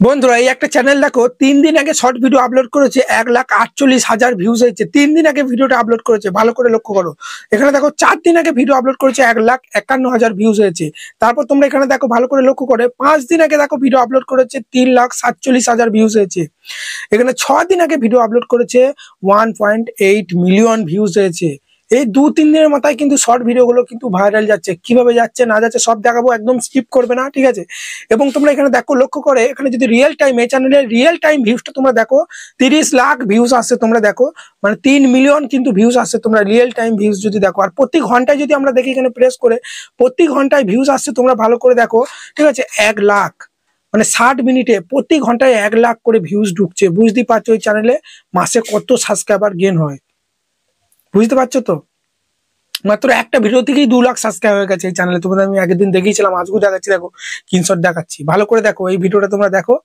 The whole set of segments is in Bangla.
বন্ধুরা এই একটা চ্যানেল দেখো 3 দিন আগে শর্ট ভিডিও আপলোড করেছে 1,48,000 ভিউজ হয়েছে। 3 দিন আগে ভিডিওটা আপলোড করেছে, ভালো করে লক্ষ্য করো। এখানে দেখো 4 দিন আগে ভিডিও আপলোড করেছে 1,51,000 ভিউজ হয়েছে। তারপর তোমরা এখানে দেখো ভালো করে লক্ষ্য করে 5 দিন আগে দেখো ভিডিও আপলোড করেছে 3,47,000 ভিউজ হয়েছে। এখানে 6 দিন আগে ভিডিও আপলোড করেছে 1.8 মিলিয়ন ভিউজ হয়েছে। এই 2-3 দিনের মাথায় কিন্তু শর্ট ভিডিওগুলো কিন্তু ভাইরাল যাচ্ছে। কিভাবে যাচ্ছে না যাচ্ছে সব দেখাবো, একদম স্কিপ করবে না, ঠিক আছে। এবং তোমরা এখানে দেখো লক্ষ্য করে এখানে যদি রিয়েল টাইম এই চ্যানেলের রিয়েল টাইম ভিউজটা তোমরা দেখো 30 লাখ ভিউজ আসছে। তোমরা দেখো মানে 3 মিলিয়ন কিন্তু ভিউজ আসছে তোমরা রিয়েল টাইম ভিউজ যদি দেখো। আর প্রতি ঘন্টায় যদি আমরা দেখি এখানে প্রেস করে প্রতি ঘন্টায় ভিউজ আসছে তোমরা ভালো করে দেখো, ঠিক আছে। 1 লাখ মানে 60 মিনিটে প্রতি ঘন্টায় 1 লাখ করে ভিউজ ঢুকছে। বুঝতেই পারছো ওই চ্যানেলে মাসে কত সাবস্ক্রাইবার গেন হয়, বুঝতে পারছো তো। মাত্র একটা ভিডিও থেকেই 2 লাখ সাবস্ক্রাইব হয়ে গেছে এই চ্যানেলে। তোমাদের আমি আগের দিন দেখিয়েছিলাম, আজকেও দেখাচ্ছি, দেখো স্ক্রিনশট দেখাচ্ছি, ভালো করে দেখো এই ভিডিওটা তোমরা দেখো।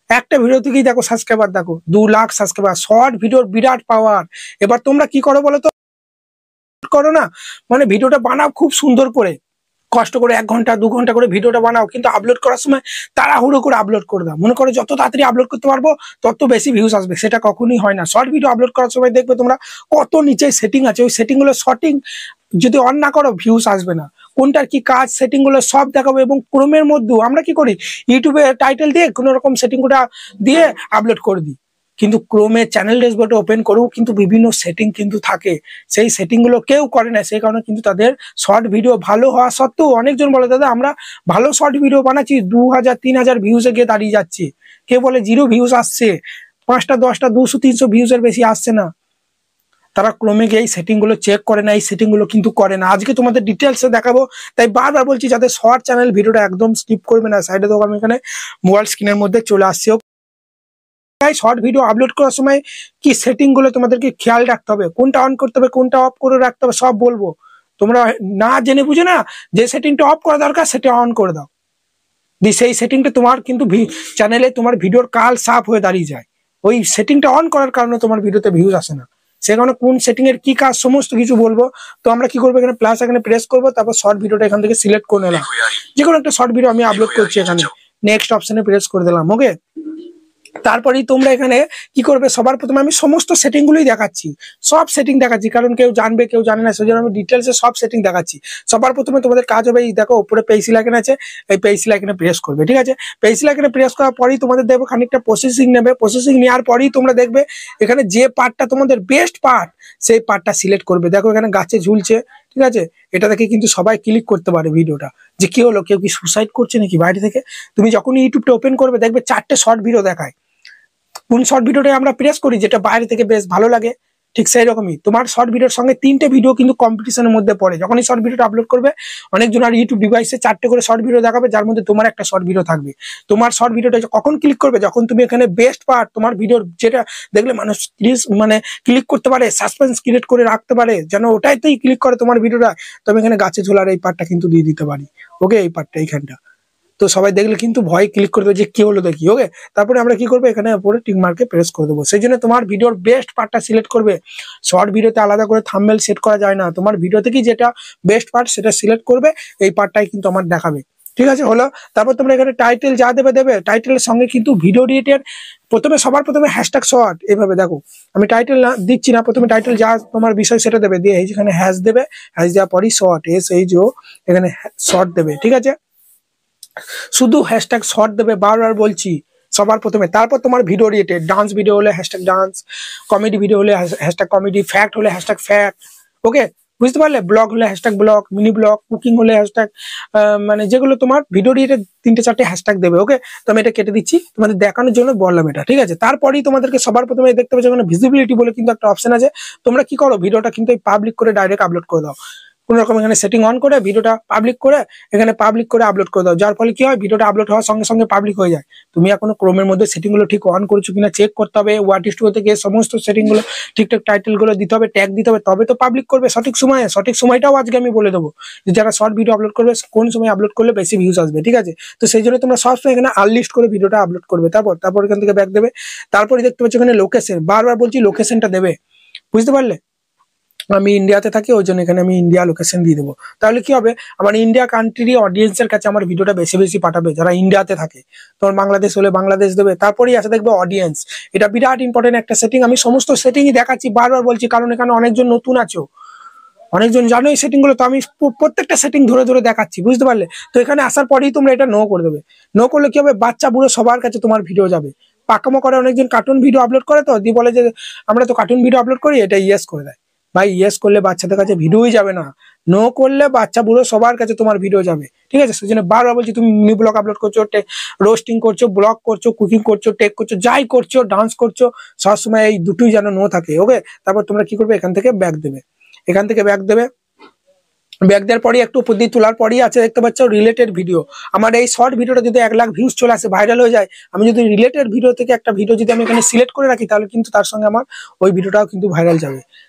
একটা ভিডিও থেকেই দেখো সাবস্ক্রাইবার দেখো 2 লাখ সাবস্ক্রাইবার। শর্ট ভিডিওর বিরাট পাওয়ার। এবার তোমরা কি করো বলো তো, করো না মানে ভিডিওটা বানাও খুব সুন্দর করে, কষ্ট করে 1 ঘন্টা 2 ঘন্টা করে ভিডিওটা বানাও, কিন্তু আপলোড করার সময় তাড়াহুড়ো করে আপলোড করে দাও। মনে করো যত তাড়াতাড়ি আপলোড করতে পারবো তত বেশি ভিউজ আসবে, সেটা কখনোই হয় না। শর্ট ভিডিও আপলোড করার সময় দেখবে তোমরা কত নিচে সেটিং আছে, ওই সেটিং গুলো সঠিক যদি অন না করো ভিউজ আসবে না। কোনটার কি কাজ সেটিং গুলো সব দেখাবো। এবং ক্রোমের মধ্যেও আমরা কি করি, ইউটিউবে টাইটেল দিয়ে কোনো রকম সেটিং গুলো দিয়ে আপলোড করে দিই, কিন্তু ক্রোমে চ্যানেল ড্যাশবোর্ডে ওপেন করেও কিন্তু বিভিন্ন সেটিং কিন্তু থাকে, সেই সেটিং গুলো কেউ করে না। সেই কারণে কিন্তু তাদের শর্ট ভিডিও ভালো হওয়া সত্ত্বেও অনেকজন বলে দাদা আমরা ভালো শর্ট ভিডিও বানাচ্ছি 2,000 3,000 ভিউজে গিয়ে দাঁড়িয়ে যাচ্ছে। কে বলে 0 ভিউজ আসছে, 5টা 10টা 200 300 ভিউজের বেশি আসছে না। তারা ক্রমে গিয়ে এই সেটিং গুলো চেক করে না, এই সেটিং গুলো কিন্তু করে না। আজকে তোমাদের ডিটেলসে দেখাবো, তাই বারবার বলছি যাদের শর্ট চ্যানেল ভিডিওটা একদম স্কিপ করবে না। সাইডে দেখো আমি এখানে মোবাইল স্ক্রিনের মধ্যে চলে আসছি। শর্ট ভিডিও আপলোড করার সময় কি সেটিং গুলো তোমাদেরকে খেয়াল রাখতে হবে, কোনটা অন করতে হবে কোনটা অফ করে রাখতে হবে সব বলবো। তোমরা না জেনে বুঝে না যে সেটিংটা অফ করা দরকার সেটা অন করে দাও, সেই সেটিংটা তোমার কিন্তু চ্যানেলে তোমার ভিডিওর কাল সাফ হয়ে দাঁড়িয়ে যায়। ওই সেটিংটা অন করার কারণে তোমার ভিডিওতে ভিউজ আসে না। সে কারণে কোন সেটিং এর কি কাজ সমস্ত কিছু বলবো। তো আমরা কি করবো, এখানে প্লাস এখানে প্রেস করবো, তারপর শর্ট ভিডিওটা এখান থেকে সিলেক্ট করে নিলাম। যে কোনো একটা শর্ট ভিডিও আমি আপলোড করছি, এখানে নেক্সট অপশনে প্রেস করে দিলাম। ওকে, তারপরেই তোমরা এখানে কি করবে, সবার প্রথমে আমি সমস্ত সেটিং গুলোই দেখাচ্ছি, সব সেটিং দেখাচ্ছি, কারণ কেউ জানবে কেউ জানে না, সেজন্য আমি ডিটেলসে সব সেটিং দেখাচ্ছি। সবার প্রথমে তোমাদের কাজ হবে এই দেখো উপরে পেন্সিল আইকন আছে, এই পেন্সিল আইকনে প্রেস করবে, ঠিক আছে। পেন্সিল আইকনে প্রেস করার পরেই তোমাদের দেখবে খানিকটা প্রসেসিং নেবে। প্রসেসিং নেওয়ার পরেই তোমরা দেখবে এখানে যে পার্টটা তোমাদের বেস্ট পার্ট সেই পার্টটা সিলেক্ট করবে। দেখো এখানে গাছে ঝুলছে, ঠিক আছে। এটা দেখে কিন্তু সবাই ক্লিক করতে পারে ভিডিওটা, যে কি হলো কেউ কি সুসাইড করছে নাকি বাইরে থেকে। তুমি যখন ইউটিউবটা ওপেন করবে দেখবে 4টে শর্ট ভিডিও দেখায়। কোন শর্ট ভিডিওটা আমরা প্রেস করি যেটা বাইরে থেকে বেশ ভালো লাগে, ঠিক সেই রকমই তোমার শর্ট ভিডিওর সঙ্গে 3টে ভিডিও কিন্তু কম্পিটিশনের মধ্যে পড়ে। যখনই শর্ট ভিডিওটা আপলোড করবে অনেকজন আর ইউটিউব ডিভাইসে 4টে করে শর্ট ভিডিও দেখাবে, যার মধ্যে তোমার একটা শর্ট ভিডিও থাকবে। তোমার শর্ট ভিডিওটা কখন ক্লিক করবে, যখন তুমি এখানে বেস্ট পার্ট তোমার ভিডিওর যেটা দেখলে মানুষ মানে ক্লিক করতে পারে, সাসপেন্স ক্রিয়েট করে রাখতে পারে যেন ওটাইতেই ক্লিক করে তোমার ভিডিওটা, তো আমি এখানে গাছে ঝোলার এই পার্টটা কিন্তু দিয়ে দিতে পারি। ওকে, এই পার্টটা এইখানটা তো সবাই দেখলে কিন্তু ভয় ক্লিক করে দেবে যে কি হলো দেখি। ওকে, তারপরে আমরা কি করবো, এখানে উপরে টিক মার্কে প্রেস করে দেবো। সেই জন্য তোমার ভিডিওর বেস্ট পার্টটা সিলেক্ট করবে। শর্ট ভিডিওতে আলাদা করে থাম্বনেল সেট করা যায় না, তোমার ভিডিও থেকে যেটা বেস্ট পার্ট সেটা সিলেক্ট করবে, এই পার্টটাই কিন্তু আমার দেখাবে, ঠিক আছে। হলো, তারপর তোমরা এখানে টাইটেল যা দেবে টাইটেলের সঙ্গে কিন্তু ভিডিও রিলেটেড প্রথমে সবার প্রথমে হ্যাশট্যাগ শর্ট এভাবে দেখো। আমি টাইটেল না দিচ্ছি না, প্রথমে টাইটেল যা তোমার বিষয় সেটা দেবে, দিয়ে এখানে হ্যাশ দেবে, হ্যাশ দেওয়ার পরই শর্ট এখানে শর্ট দেবে, ঠিক আছে। শুধু হ্যাশট্যাগ শর্ট দেবে, বারবার বলছি সবার প্রথমে। তারপর তোমার ভিডিও রিলেটেড, ডান্স ভিডিও হলে হ্যাশট্যাগ ডান্স, কমেডি ভিডিও হলে হ্যাশট্যাগ কমেডি, ফ্যাক্ট হলে হ্যাশট্যাগ ফ্যাক্ট। ওকে, বুঝতে পারলে। ব্লগ হলে hashtag blog, mini blog, cooking হলে হ্যাশট্যাগ, মানে যেগুলো তোমার ভিডিও রিলেটেড 3টে 4টে হ্যাশট্যাগ দেবে। ওকে, তো আমি এটা কেটে দিচ্ছি, তোমাদের দেখানোর জন্য বললাম এটা, ঠিক আছে। তারপরেই তোমাদেরকে সবার প্রথমে দেখতে পাচ্ছ এখানে ভিজিবিলিটি বলে কিন্তু একটা অপশন আছে। তোমরা কি করো, ভিডিওটা কিন্তু পাবলিক করে ডাইরেক্ট আপলোড করে দাও। কোন রকম এখানে সেটিং অন করে ভিডিওটা পাবলিক করে এখানে পাবলিক করে আপলোড করে দাও, যার ফলে কি হয় ভিডিওটা আপলোড হওয়ার সঙ্গে সঙ্গে পাবলিক হয়ে যায়। তুমি এখনো ক্রোমের মধ্যে সেটিং গুলো ঠিক অন করছো কিনা চেক করতে হবে। ওয়াট স্টুডিও থেকে সমস্ত সেটিং গুলো ঠিকঠাক টাইটেল গুলো দিতে হবে, ট্যাগ দিতে হবে, তবে তো পাবলিক করবে সঠিক সময়ে। সঠিক সময়টাও আজকে আমি বলে দেবো, যে যারা শর্ট ভিডিও আপলোড করবে কোন সময় আপলোড করলে বেশি ভিউজ আসবে, ঠিক আছে। তো সেই জন্য তোমরা সবসময় এখানে আনলিস্ট করে ভিডিওটা আপলোড করবে। তারপর এখান থেকে ব্যাক দেবে। তারপরে দেখতে পাচ্ছ এখানে লোকেশন, বারবার বলছি লোকেশনটা দেবে, বুঝতে পারলে। আমি ইন্ডিয়াতে থাকি, ওই জন্য এখানে আমি ইন্ডিয়া লোকেশন দিয়ে দেবো। তাহলে কি হবে, আমার ইন্ডিয়া কান্ট্রি অডিয়েন্সের কাছে আমার ভিডিওটা বেশি বেশি পাঠাবে যারা ইন্ডিয়াতে থাকে। তোমার বাংলাদেশ হলে বাংলাদেশ দেবে, তারপরেই আছে দেখবে অডিয়েন্স। এটা বিরাট ইম্পর্টেন্ট একটা সেটিং। আমি সমস্ত সেটিংই দেখাচ্ছি, বারবার বলছি, কারণ এখানে অনেকজন নতুন আছো, অনেকজন জানো এই সেটিং গুলো, তো আমি প্রত্যেকটা সেটিং ধরে ধরে দেখাচ্ছি, বুঝতে পারলে? তো এখানে আসার পরেই তোমরা এটা নো করে দেবে। নো করলে কি হবে, বাচ্চা বুড়ো সবার কাছে তোমার ভিডিও যাবে। পাকামো করে অনেকজন কার্টুন ভিডিও আপলোড করে, তো দিয়ে বলে যে আমরা তো কার্টুন ভিডিও আপলোড করি, এটা ইয়েস করে দেয়। ভাই ইয়েস করলে বাচ্চাদের কাছে ভিডিওই যাবে না, নো করলে বাচ্চা বুড়ো সবার কাছে তোমার ভিডিও যাবে, ঠিক আছে? সেজন্য বারবার বলছি, তুমি মিনি ব্লগ আপলোড করছো, রোস্টিং করছো, ব্লগ করছো, কুকিং করছো, টেক করছো, যাই করছো, ডান্স করছো, সবসময় এই দুটোই যেন নো থাকে। ওকে, তারপর তোমরা কি করবে, এখান থেকে ব্যাক দেবে, এখান থেকে ব্যাক দেবে। ব্যাক দেওয়ার পরই একটু উপর দিয়ে তোলার পরই আছে দেখতে পাচ্ছ রিলেটেড ভিডিও। আমার এই শর্ট ভিডিওটা যদি 1 লাখ ভিউজ চলে আসে, ভাইরাল হয়ে যায়, আমি যদি রিলেটেড ভিডিও থেকে একটা ভিডিও যদি আমি এখানে সিলেক্ট করে রাখি, তাহলে কিন্তু তার সঙ্গে আমার ওই ভিডিওটাও কিন্তু ভাইরাল যাবে,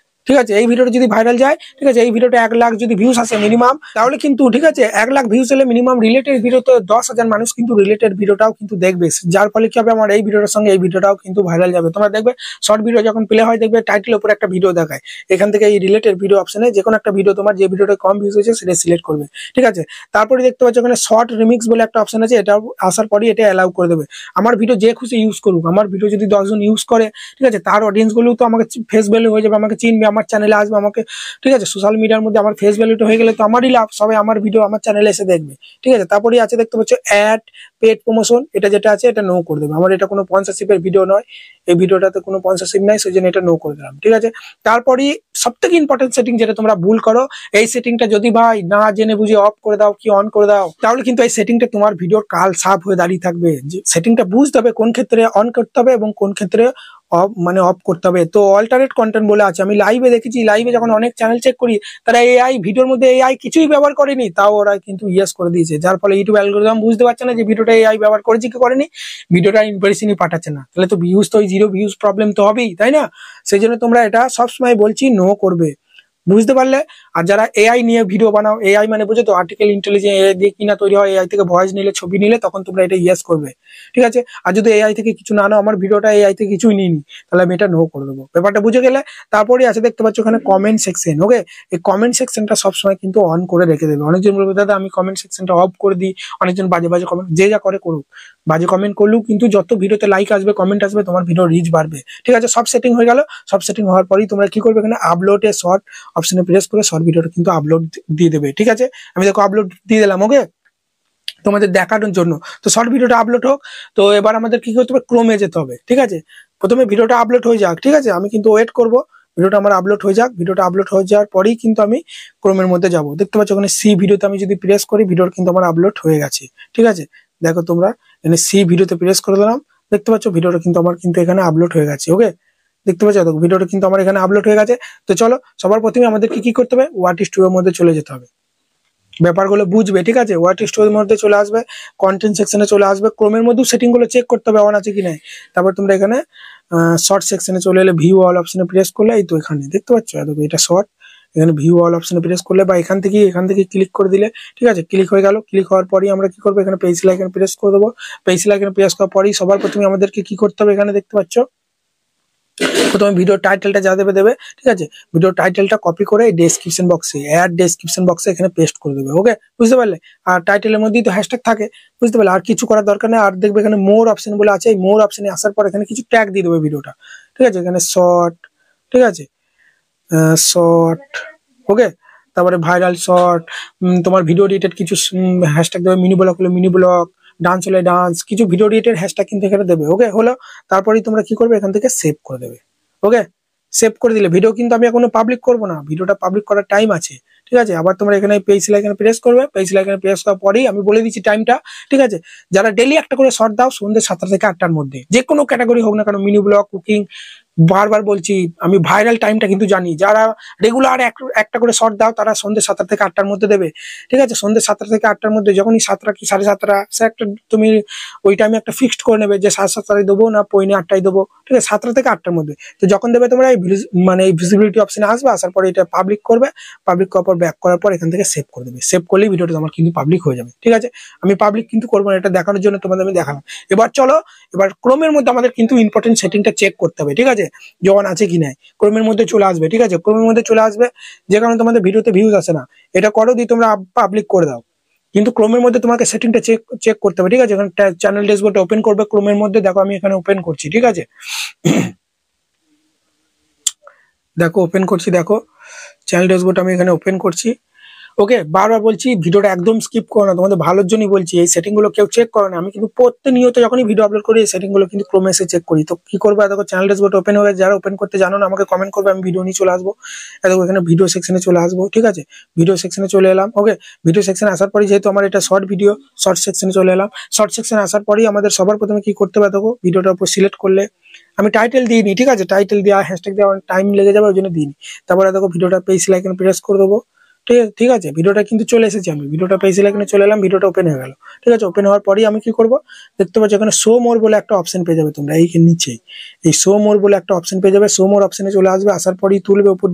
ঠিক আছে? এই ভিডিওটা যদি ভাইরাল যায়, ঠিক আছে, এই ভিডিওটা 1 লাখ যদি ভিউজ আসে মিনিমাম, তাহলে কিন্তু ঠিক আছে 1 লাখ ভিউজ এলে মিনিমাম রিলেটেড ভিডিও তো 10,000 মানুষ কিন্তু রিলেটেড ভিডিওটাও কিন্তু দেখবে, যার ফলে কি হবে, আমার এই ভিডিওটার সঙ্গে এই ভিডিওটাও কিন্তু ভাইরাল যাবে। তোমরা দেখবে শর্ট ভিডিও যখন প্লে হয়, দেখবে টাইটেলের উপরে একটা ভিডিও দেখায়, এখান থেকে এই রিলেটেড ভিডিও অপশনে যে কোনো একটা ভিডিও, তোমার যে ভিডিওটা কম ভিউজ হয়েছে সেটা সিলেক্ট করবে, ঠিক আছে? তারপরে দেখতে পাচ্ছ এখানে শর্ট রিমিক্স বলে একটা অপশন আছে, এটা আসার পরই এটা অ্যালাউ করে দেবে। আমার ভিডিও যে খুশি ইউজ করুক, আমার ভিডিও যদি 10 জন ইউজ করে, ঠিক আছে, তার অডিয়েন্স গুলোও তো আমাকে ফেস ভ্যালু হয়ে যাবে, আমাকে চিনবে, আমার চ্যানেলে আসবে, আমাকে, ঠিক আছে, সোশ্যাল মিডিয়ার মধ্যে আমার ফেস ভ্যালুটা হয়ে গেলে তো আমারই লাভ, সবাই আমার ভিডিও আমার চ্যানেলে এসে দেখবে, ঠিক আছে? তারপরে আছে দেখতে পাচ্ছ অ্যাড পেড প্রমোশন, এটা যেটা আছে এটা নো করে দেবে। আমার এটা কোনো স্পন্সরশিপের ভিডিও নয়, এই ভিডিওটাতে কোনো স্পন্সরশিপ নাই, সেই জন্য এটা নো করে দিলাম, ঠিক আছে? তারপরে সব থেকে ইম্পর্টেন্ট সেটিং যেটা তোমরা ভুল করো, এই সেটিংটা যদি ভাই না জেনে বুঝে অফ করে দাও কি অন করে দাও, তাহলে কিন্তু এই সেটিংটা তোমার ভিডিওর কাল সাপ হয়ে দাঁড়িয়ে থাকবে। সেটিংটা বুঝতে হবে কোন ক্ষেত্রে অন করতে হবে এবং কোন ক্ষেত্রে অফ, মানে অফ করতে হবে। তো অল্টারনেট কন্টেন্ট বলে আছে, আমি লাইভে দেখেছি, লাইভে যখন অনেক চ্যানেল চেক করি, তারা এআই ভিডিওর মধ্যে এআই কিছুই ব্যবহার করেনি, তাও ওরা কিন্তু ইয়েস করে দিয়েছে, যার ফলে ইউটিউব অ্যালগরিদম বুঝতে পারছে না যে ভিডিওটা এআই ব্যবহার করেছে কি করেনি, ভিডিওটা ইমপ্রেশনই পাঠাচ্ছে না, তাহলে তো ভিউজ তো ওই 0 ভিউজ প্রবলেম তো হবেই, তাই না? সেই জন্য তোমরা এটা সবসময় বলছি নো করবে, বুঝতে পারলে? আর যারা এআই নিয়ে ভিডিও বানাও, এআই মানে বুঝো তো আর্টিফিশিয়াল ইন্টেলিজেন্স, এআই দিয়ে কিনা তৈরি হয়, এআই থেকে ভয়েস নিলে, ছবি নিলে, তখন তোমরা এটা ইয়েস করবে, ঠিক আছে? আর যদি এআই থেকে কিছু না নাও, আমার ভিডিওটা এআই থেকে কিছুই নিইনি, তাহলে আমি এটা নো করে দেবো। ব্যাপারটা বুঝে গেলে? তারপরে আছে দেখতে পাচ্ছ ওখানে কমেন্ট সেকশন। ওকে, এই কমেন্ট সেকশনটা সবসময় কিন্তু অন করে রেখে দেবে। অনেকজন বলবে দাদা আমি কমেন্ট সেকশনটা অফ করে দিই, অনেকজন বাজে বাজে কমেন্ট, যে যা করে করুক, বাজে কমেন্ট করলেও কিন্তু যত ভিডিওতে লাইক আসবে, কমেন্ট আসবে, তোমার ভিডিও রিচ বাড়বে, ঠিক আছে? সব সেটিং হয়ে গেল। সব সেটিং হওয়ার পরেই তোমরা কি করবে, এখানে আপলোড এ শর্ট অপশনে প্রেস করে শর্ট ভিডিওটা কিন্তু আপলোড দিয়ে দেবে, ঠিক আছে? আমি দেখো আপলোড দিয়ে দিলাম, ওকে, তোমাদের দেখানোর জন্য। তো শর্ট ভিডিওটা আপলোড হোক, তো এবার আমাদের কি করতে হবে, ক্রোমে যেতে হবে, ঠিক আছে? প্রথমে ভিডিওটা আপলোড হয়ে যাক, ঠিক আছে? আমি কিন্তু ওয়েট করব, ভিডিওটা আমার আপলোড হয়ে যাক। ভিডিওটা আপলোড হয়ে যাওয়ার পরেই কিন্তু আমি ক্রোমের মধ্যে যাব। দেখতে পাচ্ছ ওখানে সি ভিডিওতে আমি যদি প্রেস করি, ভিডিওর কিন্তু আমার আপলোড হয়ে গেছে, ঠিক আছে? দেখো তোমরা এখানে সি ভিডিওতে প্রেস করে দিলাম, দেখতে পাচ্ছ ভিডিওটা কিন্তু আমার কিন্তু এখানে আপলোড হয়ে গেছে। ওকে, দেখতে পাচ্ছ দেখো ভিডিওটা কিন্তু আমার এখানে আপলোড হয়ে গেছে। তো চলো সবার প্রথমে আমাদেরকে কি করতে হবে, ওয়াট স্টুডিওর মধ্যে চলে যেতে হবে, ব্যাপারগুলো বুঝবে, ঠিক আছে? ওয়াট স্টোরের মধ্যে চলে আসবে, কন্টেন্ট সেকশনে চলে আসবে, ক্রোমের মধ্যেও সেটিং গুলো চেক করতে হবে অন আছে কি নাই। তারপর তোমরা এখানে শর্ট সেকশনে চলে এলে ভিউ অল অপশনে প্রেস করলে, এই তো এখানে দেখতে পাচ্ছ এটা শর্ট, এখানে ভিউ অল অপশনে প্রেস করলে বা এখান থেকে ক্লিক করে দিলে, ঠিক আছে? ক্লিক হয়ে গেল। ক্লিক হওয়ার পরই আমরা কি করবো, এখানে পেন্সিল আইকন প্রেস করে দেবো। পেন্সিল আইকন প্রেস করার পরই সবার প্রথমে আমাদেরকে কি করতে হবে, এখানে দেখতে পাচ্ছ প্রথমে ভিডিও টাইটেলটা যা দেবে দেবে, ঠিক আছে? ভিডিও টাইটেলটা কপি করে ডেসক্রিপশন বক্সে, অ্যাড ডেসক্রিপশন বক্সে এখানে পেস্ট করে দেবে। ওকে, বুঝতে পারলে? আর টাইটেলের মধ্যেই তো হ্যাশট্যাগ থাকে, বুঝতে পারলে? আর কিছু করার দরকার নেই। আর দেখবে এখানে মোর অপশন বলে আছে, এই মোর অপশনে আসার পর এখানে কিছু ট্যাগ দিয়ে দেবে ভিডিওটা, ঠিক আছে? এখানে শর্ট, ঠিক আছে, শর্ট, ওকে, তারপরে ভাইরাল শর্ট, তোমার ভিডিও রিলেটেড কিছু হ্যাশট্যাগ দেবে, মিনি ব্লগ হলে মিনি ব্লগ, ডান্স হলে ডান্স, কিছু ভিডিও রিলেটেড হ্যাশট্যাগ কিন্তু এখানে দেবে। ওকে, হলো। তারপরেই তোমরা কি করবে, এখান থেকে সেভ করে দেবে। ওকে, সেভ করে দিলে ভিডিও কিন্তু আমি এখনো পাবলিক করবো না, ভিডিওটা পাবলিক করার টাইম আছে, ঠিক আছে? আবার তোমরা এখানে পেন্সিল আইকনে প্রেস করবে, পেন্সিল আইকনে প্রেস করার পরেই আমি বলে দিচ্ছি টাইমটা, ঠিক আছে? যারা ডেইলি একটা করে শর্ট দাও, সন্ধ্যে 7টা থেকে 8টার মধ্যে, যে কোনো ক্যাটাগরি হোক না কেন, মিনি ব্লগ, কুকিং, বারবার বলছি আমি ভাইরাল টাইমটা কিন্তু জানি। যারা রেগুলার একটা করে শর্ট দাও, তারা সন্ধ্যে 7টা থেকে 8টার মধ্যে দেবে, ঠিক আছে? সন্ধ্যে 7টা থেকে 8টার মধ্যে, যখনই 7টা কি 7:30 সে একটা তুমি ওই টাইমে একটা ফিক্সড করে নেবে যে 7:30টায় দেবো না পৌনে 8টায় দেবো, ঠিক আছে? 7টা থেকে 8টার মধ্যে। তো যখন দেবে তোমরা এই মানে এই ভিজিবিলিটি অপশনে আসবে, আসার পরে এটা পাবলিক করবে, পাবলিক করার পর ব্যাক করার পর এখান থেকে সেভ করে দেবে। সেভ করলেই ভিডিওটা তোমার কিন্তু পাবলিক হয়ে যাবে, ঠিক আছে? আমি পাবলিক কিন্তু করবো না, এটা দেখানোর জন্য তোমাদের আমি দেখালাম। এবার চলো, এবার ক্রোমের মধ্যে আমাদের কিন্তু ইম্পর্টেন্ট সেটিংটা চেক করতে হবে, ঠিক আছে? আছে, যে অন আছে কি নাই, ক্রোমের মধ্যে চলে আসবে, ঠিক আছে, ক্রোমের মধ্যে চলে আসবে, যে কারণে তোমাদের ভিডিওতে ভিউজ আসে না, এটা করো দিয়ে তোমরা পাবলিক করে দাও। কিন্তু ক্রোমের মধ্যে তোমাকে সেটিংটা চেক করতে হবে, ঠিক আছে, এখানে চ্যানেল ড্যাশবোর্ডটা ওপেন করবে ক্রোমের মধ্যে, দেখো আমি এখানে ওপেন করছি, ঠিক আছে, দেখো ওপেন করছি, দেখো চ্যানেল ড্যাশবোর্ড আমি এখানে ওপেন করছি। ওকে, বারবার বলছি ভিডিওটা একদম স্কিপ করো না, তোমাদের ভালোর জন্যই বলছি, এই সেটিংগুলো কেউ চেক করো না, আমি কিন্তু প্রতিনিয়ত যখনই ভিডিও আপলোড করি এই সেটিংগুলো কিন্তু ক্রোমে এসে চেক করি। তো কি করবে, দেখো চ্যানেল ড্যাশবোর্ড ওপেন হয়ে, যারা ওপেন করতে জানো না আমাকে কমেন্ট করবে, আমি ভিডিও নিয়ে চলে আসবো, দেখো এখানে ভিডিও সেকশনে চলে আসবো, ঠিক আছে, ভিডিও সেকশনে চলে এলাম। ওকে, ভিডিও সেকশনে আসার পরে যেহেতু আমার এটা শর্ট ভিডিও, শর্ট সেকশনে চলে এলাম। শর্ট সেকশনে আসার পরেই আমাদের সবার প্রথমে কি করতে হবে, দেখো ভিডিওটার উপর সিলেক্ট করলে, আমি টাইটেল দিইনি, ঠিক আছে, টাইটেল দেওয়া হ্যাশট্যাগ দেওয়া টাইম লেগে যাবে, ওই জন্য দিইনি। তারপরে দেখো ভিডিওটা পেজ লাইকনে প্রেস করে দেবো, ঠিক আছে, ভিডিওটা কিন্তু চলে এসেছে, আমি ভিডিওটা পেজ লাইকনে চলে এলাম, ভিডিওটা ওপেন হয়ে গেল, ঠিক আছে, ওপেন হওয়ার পরেই আমি কি করবো, দেখতে পাচ্ছ এখানে শো মোর বলে একটা অপশন পেয়ে যাবে তোমরা, এই নিচেই এই শো মোর বলে একটা অপশন পেয়ে যাবে, শো মোর অপশনে চলে আসবে, আসার পরেই তুলবে উপর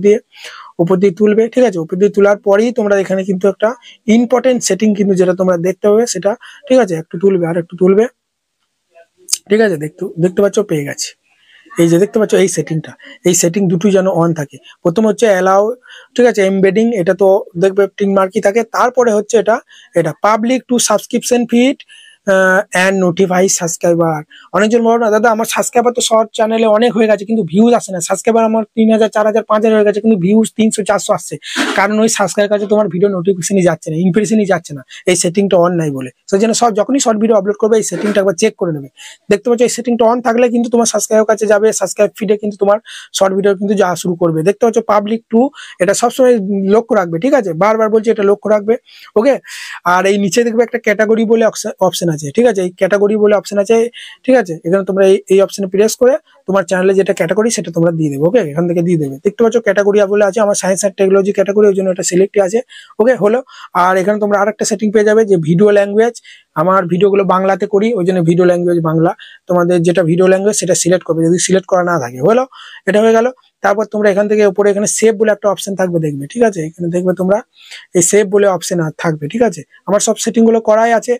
দিয়ে তুলবে, ঠিক আছে, উপর দিয়ে তোলার পরেই তোমরা এখানে কিন্তু একটা ইম্পর্টেন্ট সেটিং কিন্তু যেটা তোমরা দেখতে পাবে সেটা, ঠিক আছে, একটু তুলবে আর একটু তুলবে, ঠিক আছে, দেখতে পাচ্ছ পেয়ে গেছে, এই যে দেখতে পাচ্ছ এই সেটিংটা, এই সেটিং দুটোই যেন অন থাকে। প্রথম হচ্ছে অ্যালাউ, ঠিক আছে, এমবেডিং, এটা তো দেখবে টিক মার্কই থাকে, তারপরে হচ্ছে এটা public to subscription feed and notify subscriber. অনেকজন বলো না দাদা আমার সাবস্ক্রাইবার তো শর্ট চ্যানেলে অনেক হয়ে গেছে কিন্তু ভিউজ আসে না, সাবস্ক্রাইবার আমার 3000 4000 5000 হয়ে গেছে কিন্তু ভিউজ 300 400 আসছে, কারণ ওই সাবস্ক্রাইবার কাছে তোমার ভিডিও নোটিফিকেশনই যাচ্ছে না, ইমপ্রেশনই যাচ্ছে না, এই সেটিংটা অন নাই বলে। সেই জন্য সব যখনই শর্ট ভিডিও আপলোড করবে এই সেটিংটা একবার চেক করে নেবে। দেখতে পাচ্ছ এই সেটিংটা অন থাকলে কিন্তু তোমার সাবস্ক্রাইবার কাছে যাবে, সাবস্ক্রাইব ফিডে কিন্তু তোমার শর্ট ভিডিও কিন্তু যাওয়া শুরু করবে। দেখতে পাচ্ছ পাবলিক টু, এটা সবসময় লক্ষ্য রাখবে, ঠিক আছে, বারবার বলছি এটা লক্ষ্য রাখবে। ওকে, আর এই নিচে দেখবে একটা ক্যাটাগরি বলে অপশন আছে, ঠিক আছে, এই ক্যাটাগরি বলে অপশন আছে, ঠিক আছে, এখানে তোমরা এই অপশনে প্রেস করে তোমার চ্যানেলে যেটা ক্যাটাগরি সেটা তোমরা দিয়ে দেবে। ওকে, এখান থেকে দিয়ে দেবে, দেখতে পাচ্ছ ক্যাটাগরি বলে আছে, আমার সায়েন্স আর টেকনোলজি ক্যাটাগরি, ওই জন্য এটা সিলেক্ট আছে। ওকে, হলো। আর এখানে তোমরা আরেকটা সেটিং পেয়ে যাবে যে ভিডিও ল্যাঙ্গুয়েজ, আমার ভিডিওগুলো বাংলাতে করি ওই জন্য ভিডিও ল্যাঙ্গুয়েজ বাংলা, তোমাদের যেটা ভিডিও ল্যাঙ্গুয়েজ সেটা সিলেক্ট করবে, যদি সিলেক্ট করা না থাকে। হলো, এটা হয়ে গেল। তারপর তোমরা এখান থেকে উপরে এখানে সেভ বলে একটা অপশন থাকবে, দেখবে, ঠিক আছে, এখানে দেখবে তোমরা এই সেভ বলে অপশন থাকবে, ঠিক আছে, আমার সব সেটিং গুলো করাই আছে,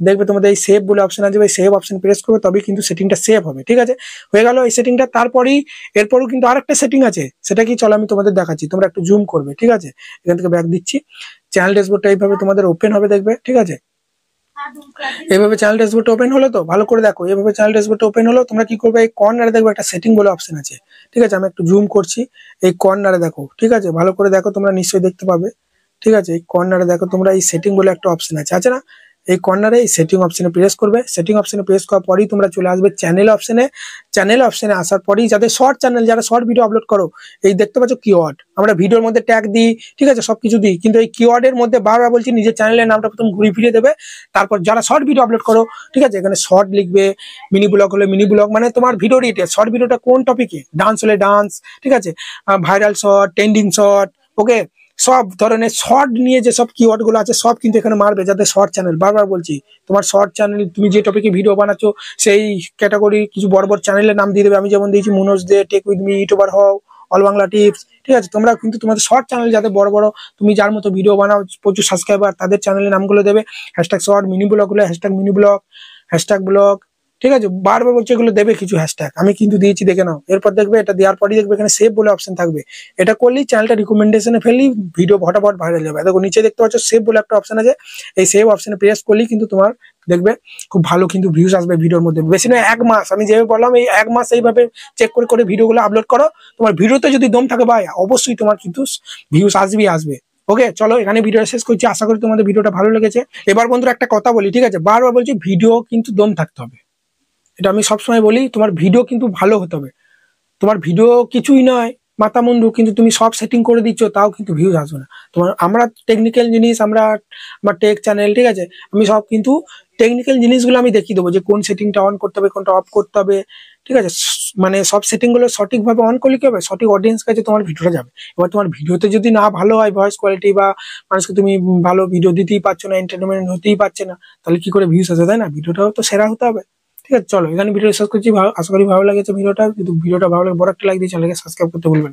দেখবে তোমাদের এই সেভ বলে অপশন আসবে, এই সেভ অপশন প্রেস করবে তবে কিন্তু সেটিংটা সেভ হবে, ঠিক আছে, হয়ে গেল এই সেটিংটা। তারপরেই এরপরও কিন্তু আরেকটা সেটিং আছে, সেটা কি চলো আমি তোমাদের দেখাচ্ছি, তোমরা একটু জুম করবে, ঠিক আছে, এখান থেকে ব্যাক দিচ্ছি, চ্যানেল ড্যাশবোর্ডটা এইভাবে তোমাদের ওপেন হবে, দেখবে, ঠিক আছে, এইভাবে চ্যানেল ড্যাশবোর্ড ওপেন হলো, তো ভালো করে দেখো, এইভাবে চ্যানেল ড্যাশবোর্ড ওপেন হলো, তোমরা কি করবে এই কর্নারে দেখবে একটা সেটিং বলে অপশন আছে, ঠিক আছে, আমি একটু জুম করছি, এই কর্নারে দেখো, ঠিক আছে, ভালো করে দেখো, তোমরা নিশ্চয়ই দেখতে পাবে, ঠিক আছে, এই কর্নারে দেখো তোমরা এই সেটিং বলে একটা অপশন আছে না, এই কর্নারে এই সেটিং অপশনে প্রেস করবে, সেটিং অপশনে প্রেস করার পরেই তোমরা চলে আসবে চ্যানেল অপশনে, চ্যানেল অপশনে আসার পরেই যাদের শর্ট চ্যানেল, যারা শর্ট ভিডিও আপলোড করো, এই দেখতে পাচ্ছ কিওয়ার্ড, আমরা ভিডিওর মধ্যে ট্যাগ দিই, ঠিক আছে, সবকিছু দিই, কিন্তু এই কিওয়ার্ডের মধ্যে বারবার বলছি নিজের চ্যানেলের নামটা প্রথম ঘুরে ফিরে দেবে, তারপর যারা শর্ট ভিডিও আপলোড করো, ঠিক আছে, এখানে শর্ট লিখবে, মিনি ব্লগ হলে মিনি ব্লগ, মানে তোমার ভিডিও ডিটেলস, শর্ট ভিডিওটা কোন টপিকে, ডান্স হলে ডান্স, ঠিক আছে, ভাইরাল শর্ট, ট্রেন্ডিং শর্ট, ওকে, সব ধরনের শর্ট নিয়ে যে সব কিওয়ার্ড গুলো আছে সব কিন্তু এখানে মারবে, যাদের শর্ট চ্যানেল, বারবার বলছি তোমার শর্ট চ্যানেল, তুমি যে টপিকে ভিডিও বানাচ্ছো সেই ক্যাটাগরি কিছু বড় বড় চ্যানেলের নাম দিয়ে দেবে, আমি যেমন দিয়েছি মনোজ দে, টেক উইথ মি, ইউটিউবার হও, অল বাংলা টিপস, ঠিক আছে, তোমরা কিন্তু তোমাদের শর্ট চ্যানেল যাদের বড় বড়, তুমি যার মতো ভিডিও বানাও, প্রচুর সাবস্ক্রাইবার, তাদের চ্যানেলের নামগুলো দেবে, হ্যাশট্যাগ শর্ট, মিনি ব্লগ হলে hashtag mini blog, hashtag blog, ঠিক আছে, বারবার বলছে এগুলো দেবে কিছু হ্যাশট্যাগ, আমি কিন্তু দিয়েছি দেখে নাও। এরপর দেখবে এটা দেওয়ার পরই দেখবে এখানে সেভ বলে অপশন থাকবে, এটা করলেই চ্যানেলটা রিকমেন্ডেশনে ফেললেই ভিডিও ফটাফট ভাইরাল যাবে। দেখো নিচে দেখতে পাচ্ছ সেভ বলে একটা অপশন আছে, এই সেভ অপশনে প্রেস করলেই কিন্তু তোমার দেখবে খুব ভালো কিন্তু ভিউজ আসবে ভিডিওর মধ্যে, বেশি নয় 1 মাস, আমি যেভাবে বললাম এই 1 মাস এইভাবে চেক করে করে ভিডিওগুলো আপলোড করো, তোমার ভিডিওতে যদি দম থাকে ভাই অবশ্যই তোমার কিন্তু ভিউজ আসবে। ওকে, চলো এখানে ভিডিও শেষ করছি, আশা করি তোমাদের ভিডিওটা ভালো লেগেছে। এবার বন্ধুরা একটা কথা বলি, ঠিক আছে, বারবার বলছি ভিডিও কিন্তু দম থাকতে হবে, এটা আমি সবসময় বলি, তোমার ভিডিও কিন্তু ভালো হতে হবে, তোমার ভিডিও কিছুই নয় মাথা মুন্ডু, কিন্তু তুমি সব সেটিং করে দিচ্ছ তাও কিন্তু ভিউজ আসবে না তোমার। আমরা টেকনিক্যাল জিনিস, আমার টেক চ্যানেল, ঠিক আছে, আমি সব কিন্তু টেকনিক্যাল জিনিসগুলো আমি দেখিয়ে দেবো যে কোন সেটিংটা অন করতে হবে, কোনটা অফ করতে হবে, ঠিক আছে, মানে সব সেটিং গুলো সঠিকভাবে অন করলে কি হবে, সঠিক অডিয়েন্স কাছে তোমার ভিডিওটা যাবে। এবার তোমার ভিডিওতে যদি না ভালো হয় ভয়েস কোয়ালিটি, বা মানুষকে তুমি ভালো ভিডিও দিতেই পারছো না, এন্টারটেনমেন্ট হতেই পারছে না, তাহলে কি করে ভিউজ আসে, তাই না, ভিডিওটাও তো সেরা হতে হবে। ঠিক আছে, চলো এখানে ভিডিও শেষ করছি, আশা করি ভালো লেগেছে ভিডিওটা, কিন্তু ভিডিওটা ভালো লাগে বড় একটা লাইক দিয়ে চ্যানেলকে সাবস্ক্রাইব করতে ভুলবেন না।